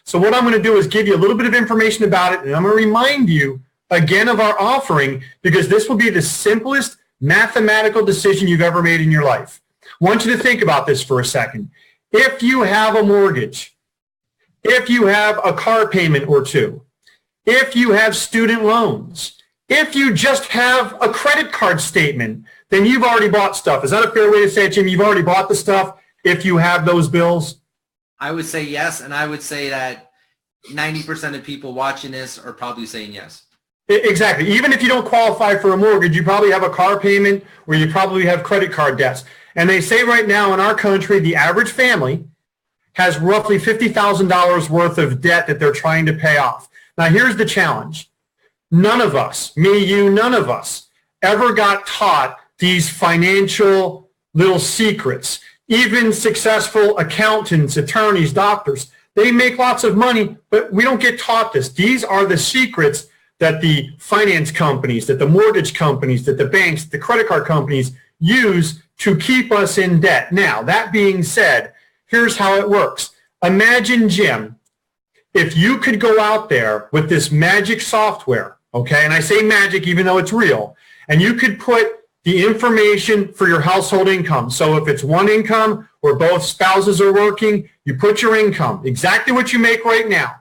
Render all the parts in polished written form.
So what I'm going to do is give you a little bit of information about it, and I'm going to remind you again of our offering, because this will be the simplest mathematical decision you've ever made in your life. I want you to think about this for a second. If you have a mortgage, if you have a car payment or two, if you have student loans, if you just have a credit card statement, then you've already bought stuff. Is that a fair way to say it, Jim? You've already bought the stuff if you have those bills? I would say yes, and I would say that 90% of people watching this are probably saying yes. Exactly. Even if you don't qualify for a mortgage, you probably have a car payment or you probably have credit card debts. And they say right now in our country, the average family has roughly $50,000 worth of debt that they're trying to pay off. Now, here's the challenge. None of us, me, you, none of us ever got taught these financial little secrets. Even successful accountants, attorneys, doctors, they make lots of money, but we don't get taught this. These are the secrets that the finance companies, that the mortgage companies, that the banks, the credit card companies use to keep us in debt. Now, that being said, here's how it works. Imagine, Jim, if you could go out there with this magic software, okay, and I say magic even though it's real, and you could put the information for your household income. So if it's one income or both spouses are working, you put your income, exactly what you make right now.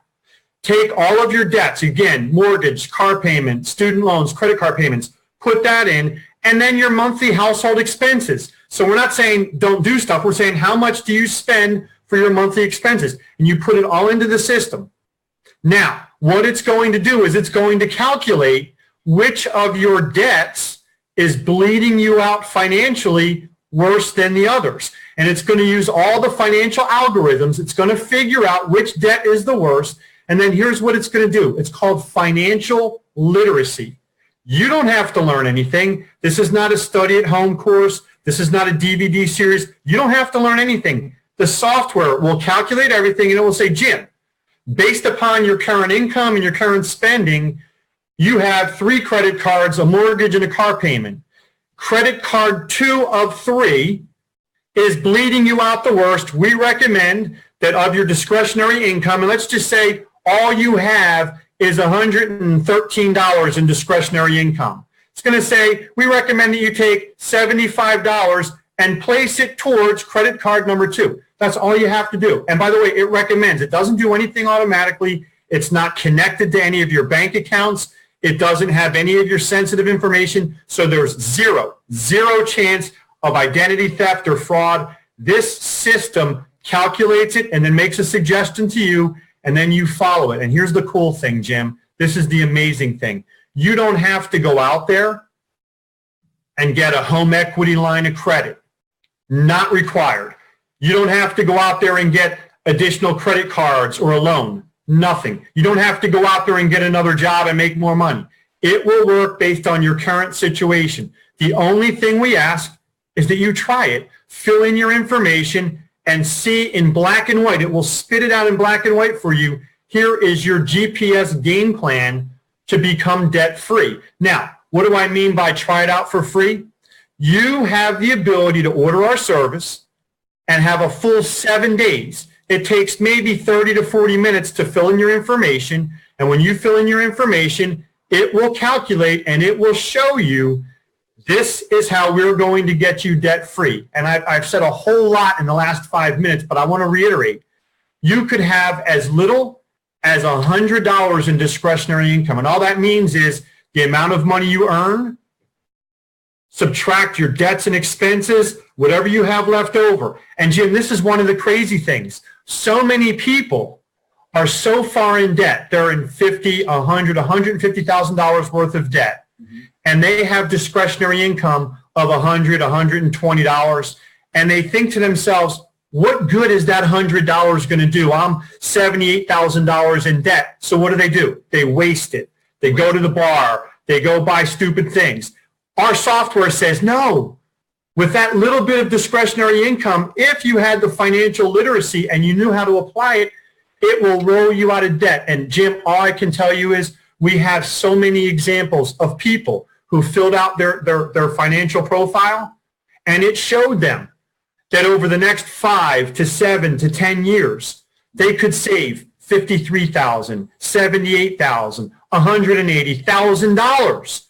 Take all of your debts, again, mortgage, car payment, student loans, credit card payments, put that in, and then your monthly household expenses. So we're not saying don't do stuff. We're saying how much do you spend for your monthly expenses? And you put it all into the system. Now, what it's going to do is it's going to calculate which of your debts is bleeding you out financially worse than the others. And it's going to use all the financial algorithms. It's going to figure out which debt is the worst. And then here's what it's going to do. It's called financial literacy. You don't have to learn anything. This is not a study at home course. This is not a DVD series. You don't have to learn anything. The software will calculate everything and it will say, Jim, based upon your current income and your current spending, you have 3 credit cards, a mortgage, and a car payment. Credit card 2 of 3 is bleeding you out the worst. We recommend that of your discretionary income, and let's just say all you have is $113 in discretionary income. It's going to say, we recommend that you take $75 and place it towards credit card number 2. That's all you have to do. And by the way, it recommends. It doesn't do anything automatically. It's not connected to any of your bank accounts. It doesn't have any of your sensitive information. So there's zero chance of identity theft or fraud. This system calculates it and then makes a suggestion to you, and then you follow it. And here's the cool thing, Jim. This is the amazing thing. You don't have to go out there and get a home equity line of credit. Not required. You don't have to go out there and get additional credit cards or a loan. Nothing. You don't have to go out there and get another job and make more money. It will work based on your current situation. The only thing we ask is that you try it, fill in your information, and see in black and white. It will spit it out in black and white for you. Here is your GPS game plan to become debt-free. Now, what do I mean by try it out for free? You have the ability to order our service and have a full 7 days. It takes maybe 30 to 40 minutes to fill in your information. And when you fill in your information, it will calculate and it will show you this is how we're going to get you debt-free. And I've said a whole lot in the last 5 minutes, but I want to reiterate. You could have as little as $100 in discretionary income. And all that means is the amount of money you earn, subtract your debts and expenses, whatever you have left over. And Jim, this is one of the crazy things. So many people are so far in debt. They're in $50, $100, $150,000 worth of debt. Mm-hmm. And they have discretionary income of $100, $120. And they think to themselves, what good is that $100 going to do? I'm $78,000 in debt. So what do? They waste it. They go to the bar. They go buy stupid things. Our software says, no, with that little bit of discretionary income, if you had the financial literacy and you knew how to apply it, it will roll you out of debt. And Jim, all I can tell you is we have so many examples of people who filled out their financial profile, and it showed them that over the next 5 to 7 to 10 years, they could save $53,000, $78,000, $180,000.